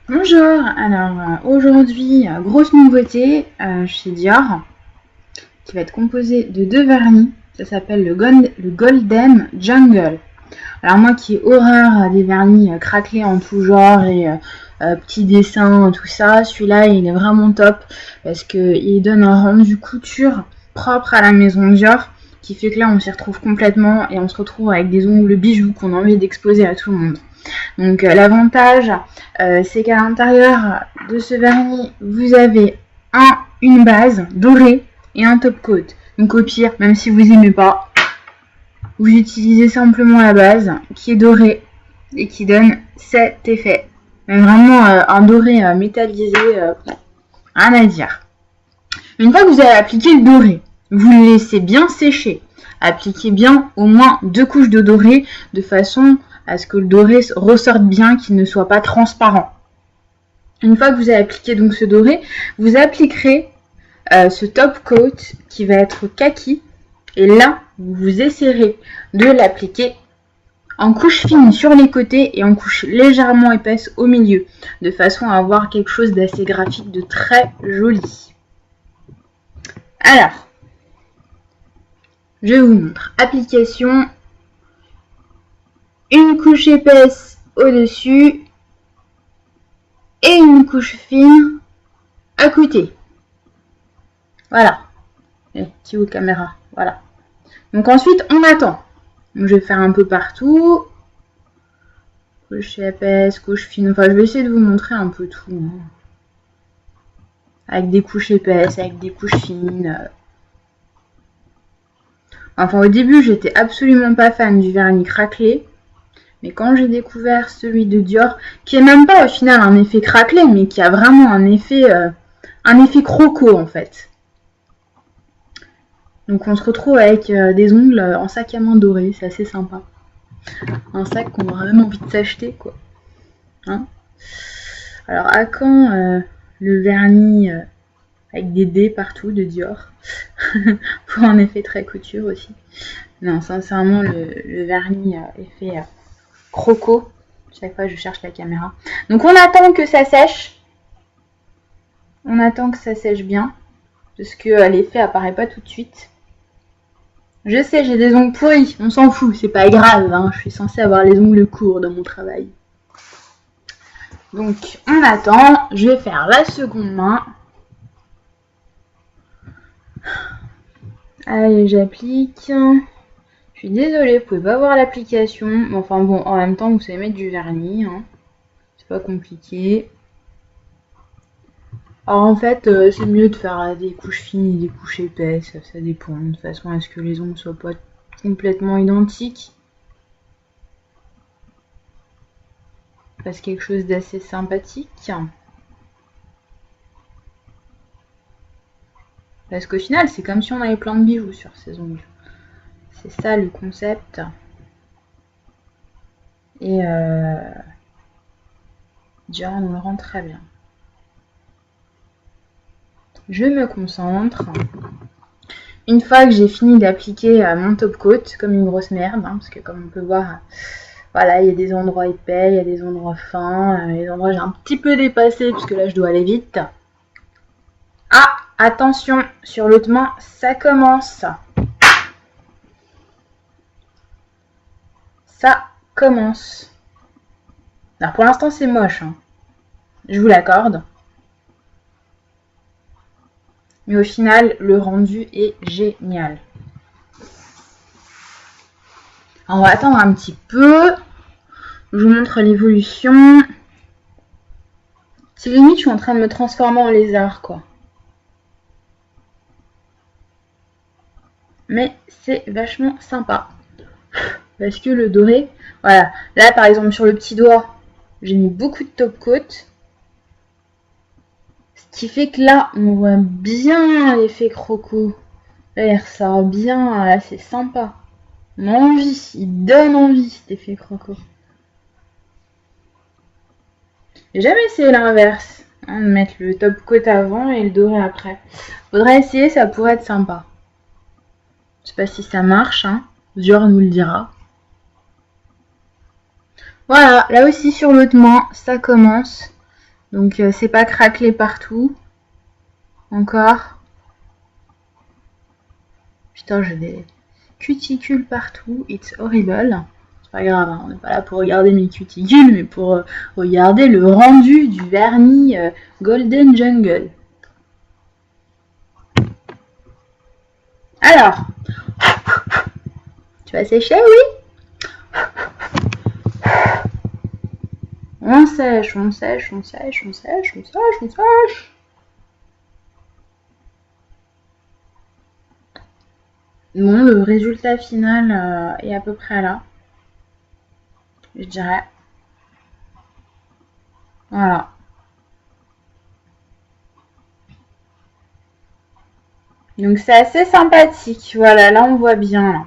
Bonjour, alors aujourd'hui, grosse nouveauté chez Dior qui va être composée de deux vernis. Ça s'appelle le Golden Jungle. Alors moi qui ai horreur des vernis craquelés en tout genre et petits dessins, tout ça, celui-là il est vraiment top parce qu'il donne un rendu couture propre à la maison Dior qui fait que là on s'y retrouve complètement et on se retrouve avec des ongles bijoux qu'on a envie d'exposer à tout le monde. Donc l'avantage, c'est qu'à l'intérieur de ce vernis, vous avez une base dorée et un top coat. Donc au pire, même si vous n'aimez pas, vous utilisez simplement la base qui est dorée et qui donne cet effet. Mais vraiment un doré métallisé, rien à dire. Une fois que vous avez appliqué le doré, vous le laissez bien sécher. Appliquez bien au moins 2 couches de doré de façon à ce que le doré ressorte bien, qu'il ne soit pas transparent. Une fois que vous avez appliqué donc ce doré, vous appliquerez ce top coat qui va être kaki. Et là, vous essaierez de l'appliquer en couche fine sur les côtés et en couche légèrement épaisse au milieu, de façon à avoir quelque chose d'assez graphique, de très joli. Alors, je vous montre. Application, une couche épaisse au-dessus et une couche fine à côté. Voilà. Petit haut caméra. Voilà. Donc ensuite, on attend. Donc, je vais faire un peu partout. Couche épaisse, couche fine. Enfin, je vais essayer de vous montrer un peu tout. Hein. Avec des couches épaisses, avec des couches fines. Enfin, au début, j'étais absolument pas fan du vernis craquelé. Mais quand j'ai découvert celui de Dior, qui est même pas au final un effet craquelé, mais qui a vraiment un effet croco en fait. Donc on se retrouve avec des ongles en sac à main doré, c'est assez sympa. Un sac qu'on aura même envie de s'acheter quoi. Hein, alors à quand le vernis avec des dés partout de Dior pour un effet très couture aussi. Non, sincèrement le vernis effet croco. Chaque fois je cherche la caméra. Donc on attend que ça sèche. On attend que ça sèche bien. Parce que l'effet apparaît pas tout de suite. Je sais, j'ai des ongles pourris, on s'en fout, c'est pas grave, hein, je suis censée avoir les ongles courts dans mon travail. Donc on attend, je vais faire la seconde main. Allez, j'applique. Je suis désolée, vous pouvez pas voir l'application. Enfin bon, en même temps, vous savez mettre du vernis. Hein. C'est pas compliqué. Alors en fait, c'est mieux de faire des couches fines et des couches épaisses. Ça dépend. De toute façon, à ce que les ongles soient pas complètement identiques. Fasse quelque chose d'assez sympathique. Parce qu'au final, c'est comme si on avait plein de bijoux sur ces ongles. C'est ça le concept. Et Dior nous le rend très bien. Je me concentre. Une fois que j'ai fini d'appliquer mon top coat, comme une grosse merde, hein, parce que comme on peut voir, voilà, il y a des endroits épais, il y a des endroits fins, les endroits j'ai un petit peu dépassé, puisque là je dois aller vite. Ah, attention, sur l'autre main, ça commence. Ça commence. Alors pour l'instant c'est moche, hein. Je vous l'accorde. Mais au final, le rendu est génial. Alors, on va attendre un petit peu. Je vous montre l'évolution. C'est limite, je suis en train de me transformer en lézard, quoi. Mais c'est vachement sympa. Parce que le doré, voilà. Là, par exemple, sur le petit doigt, j'ai mis beaucoup de top coat. Ce qui fait que là, on voit bien l'effet croco. Là, il ressort bien. Là, c'est sympa. On a envie. Il donne envie, cet effet croco. J'ai jamais essayé l'inverse. Hein, de mettre le top coat avant et le doré après. Faudrait essayer, ça pourrait être sympa. Je sais pas si ça marche. Hein. Dior nous le dira. Voilà, là aussi sur l'autre main, ça commence. Donc c'est pas craquelé partout. Encore. Putain, j'ai des cuticules partout. It's horrible. C'est pas grave, hein, on n'est pas là pour regarder mes cuticules, mais pour regarder le rendu du vernis Golden Jungle. Alors, tu vas sécher, oui? On sèche, on sèche, on sèche, on sèche, on sèche, on sèche. Bon, le résultat final est à peu près là. Je dirais. Voilà. Donc c'est assez sympathique. Voilà, là on voit bien. Là.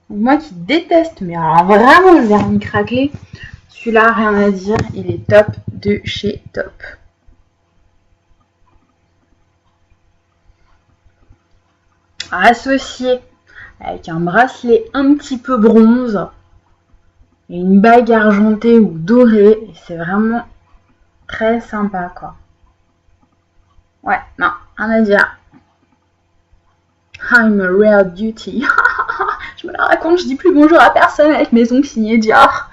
Donc, moi qui déteste, mais alors vraiment le vernis craquelé, celui-là, rien à dire, il est top de chez top. Associé avec un bracelet un petit peu bronze et une bague argentée ou dorée, c'est vraiment très sympa quoi. Ouais, non, rien à dire. I'm a rare beauty. Je me la raconte, je dis plus bonjour à personne avec mes ongles signés Dior.